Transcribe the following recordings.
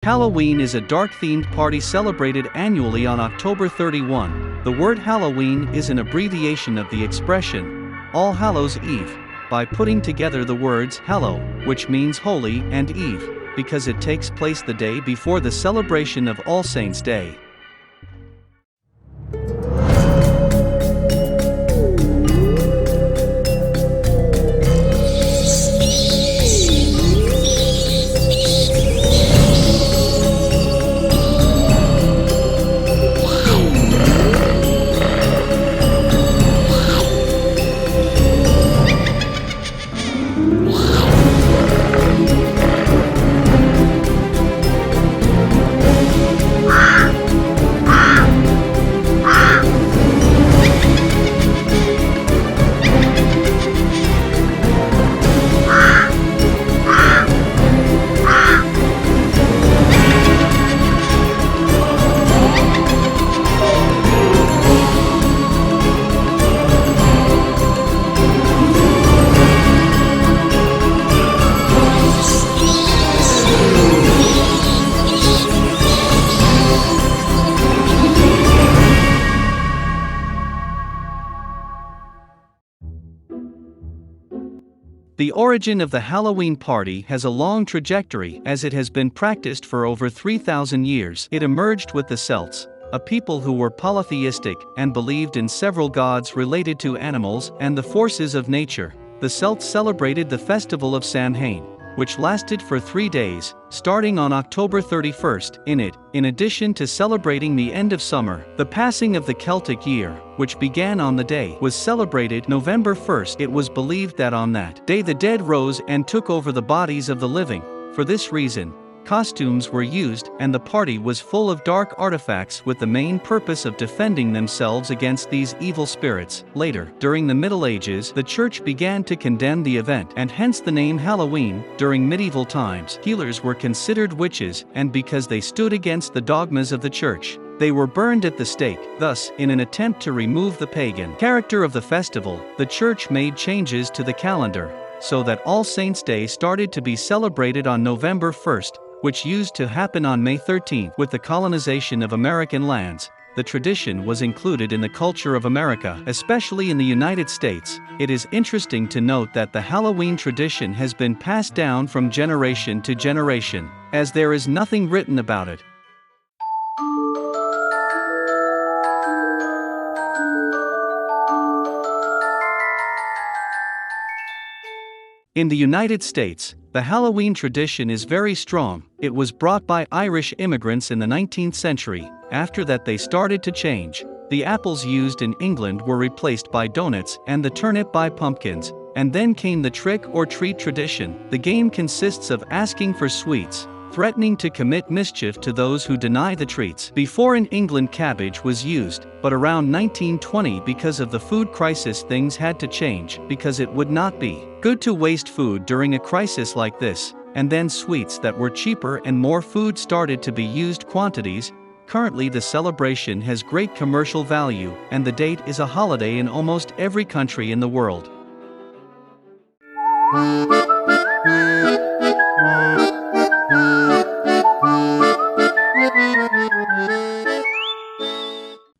Halloween is a dark-themed party celebrated annually on October 31. The word Halloween is an abbreviation of the expression, All Hallows Eve, by putting together the words hallow, which means holy, and Eve, because it takes place the day before the celebration of All Saints' Day. The origin of the Halloween party has a long trajectory as it has been practiced for over 3,000 years. It emerged with the Celts, a people who were polytheistic and believed in several gods related to animals and the forces of nature. The Celts celebrated the festival of Samhain, which lasted for 3 days, starting on October 31st. In addition to celebrating the end of summer, the passing of the Celtic year, which began on the day, was celebrated November 1st. It was believed that on that day the dead rose and took over the bodies of the living. For this reason, costumes were used, and the party was full of dark artifacts with the main purpose of defending themselves against these evil spirits. Later, during the Middle Ages, the Church began to condemn the event, and hence the name Halloween. During medieval times, healers were considered witches, and because they stood against the dogmas of the Church, they were burned at the stake. Thus, in an attempt to remove the pagan character of the festival, the Church made changes to the calendar, so that All Saints' Day started to be celebrated on November 1st, which used to happen on May 13th. With the colonization of American lands, the tradition was included in the culture of America, especially in the United States. It is interesting to note that the Halloween tradition has been passed down from generation to generation, as there is nothing written about it. In the United States, the Halloween tradition is very strong. It was brought by Irish immigrants in the 19th century. After that they started to change. The apples used in England were replaced by donuts and the turnip by pumpkins, and then came the trick or treat tradition. The game consists of asking for sweets, threatening to commit mischief to those who deny the treats. Before in England cabbage was used, but around 1920 because of the food crisis things had to change, because it would not be good to waste food during a crisis like this, and then sweets that were cheaper and more food started to be used quantities. Currently the celebration has great commercial value, and the date is a holiday in almost every country in the world.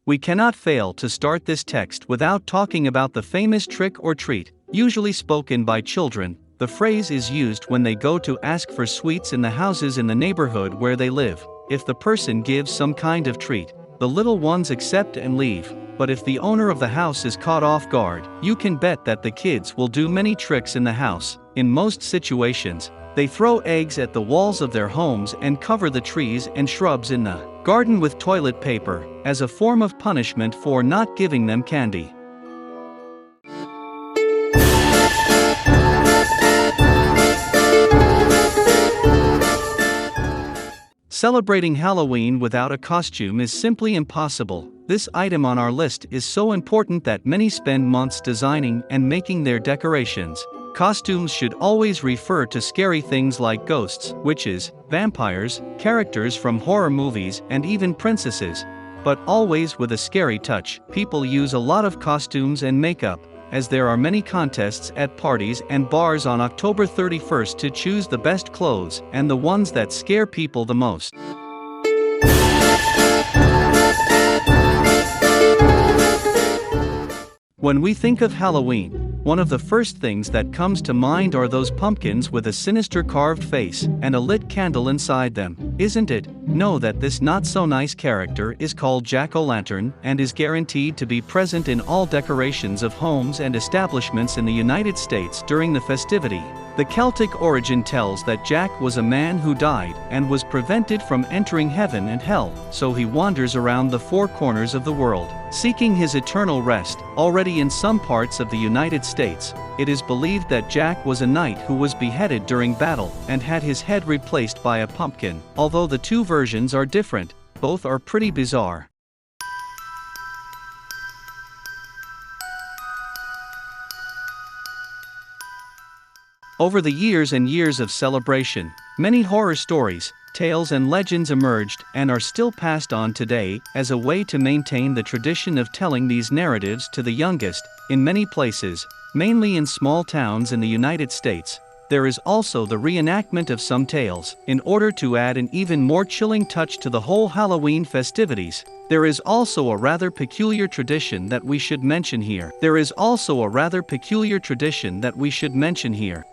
We cannot fail to start this text without talking about the famous trick or treat, usually spoken by children. The phrase is used when they go to ask for sweets in the houses in the neighborhood where they live. If the person gives some kind of treat, the little ones accept and leave. But if the owner of the house is caught off guard, you can bet that the kids will do many tricks in the house. In most situations, they throw eggs at the walls of their homes and cover the trees and shrubs in the garden with toilet paper, as a form of punishment for not giving them candy. Celebrating Halloween without a costume is simply impossible. This item on our list is so important that many spend months designing and making their decorations. Costumes should always refer to scary things like ghosts, witches, vampires, characters from horror movies, and even princesses, but always with a scary touch. People use a lot of costumes and makeup, as there are many contests at parties and bars on October 31st to choose the best clothes and the ones that scare people the most. When we think of Halloween, one of the first things that comes to mind are those pumpkins with a sinister carved face and a lit candle inside them, isn't it? Know that this not-so-nice character is called Jack-o'-lantern and is guaranteed to be present in all decorations of homes and establishments in the United States during the festivity. The Celtic origin tells that Jack was a man who died and was prevented from entering heaven and hell, so he wanders around the four corners of the world, seeking his eternal rest. Already in some parts of the United States, it is believed that Jack was a knight who was beheaded during battle and had his head replaced by a pumpkin. Although the two versions are different, both are pretty bizarre. Over the years and years of celebration, many horror stories, tales and legends emerged and are still passed on today as a way to maintain the tradition of telling these narratives to the youngest. In many places, mainly in small towns in the United States, there is also the reenactment of some tales. In order to add an even more chilling touch to the whole Halloween festivities, there is also a rather peculiar tradition that we should mention here.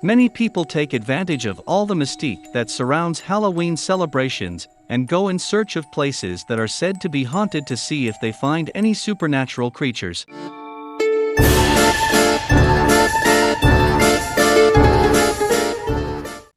Many people take advantage of all the mystique that surrounds Halloween celebrations and go in search of places that are said to be haunted to see if they find any supernatural creatures.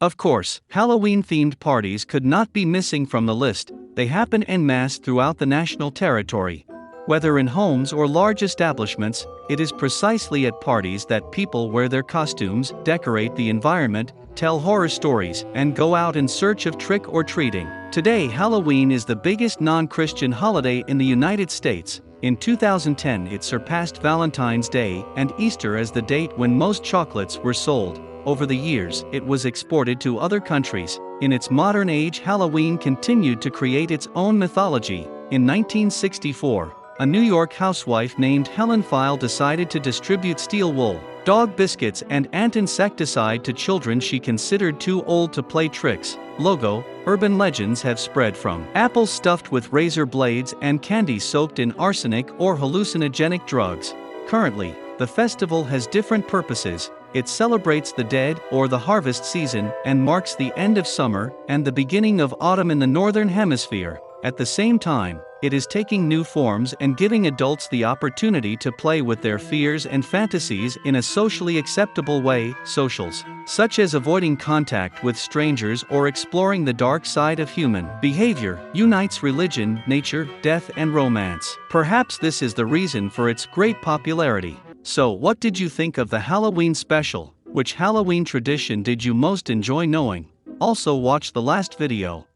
Of course, Halloween-themed parties could not be missing from the list. They happen en masse throughout the national territory. Whether in homes or large establishments, it is precisely at parties that people wear their costumes, decorate the environment, tell horror stories, and go out in search of trick-or-treating. Today, Halloween is the biggest non-Christian holiday in the United States. In 2010, it surpassed Valentine's Day and Easter as the date when most chocolates were sold. Over the years, it was exported to other countries. In its modern age, Halloween continued to create its own mythology. In 1964, a New York housewife named Helen File decided to distribute steel wool, dog biscuits and ant insecticide to children she considered too old to play tricks. Logo, urban legends have spread from apples stuffed with razor blades and candy soaked in arsenic or hallucinogenic drugs. Currently, the festival has different purposes. It celebrates the dead or the harvest season and marks the end of summer and the beginning of autumn in the northern hemisphere. At the same time, it is taking new forms and giving adults the opportunity to play with their fears and fantasies in a socially acceptable way. Socials, such as avoiding contact with strangers or exploring the dark side of human behavior, unites religion, nature, death, and romance. Perhaps this is the reason for its great popularity. So, what did you think of the Halloween special? Which Halloween tradition did you most enjoy knowing? Also, watch the last video.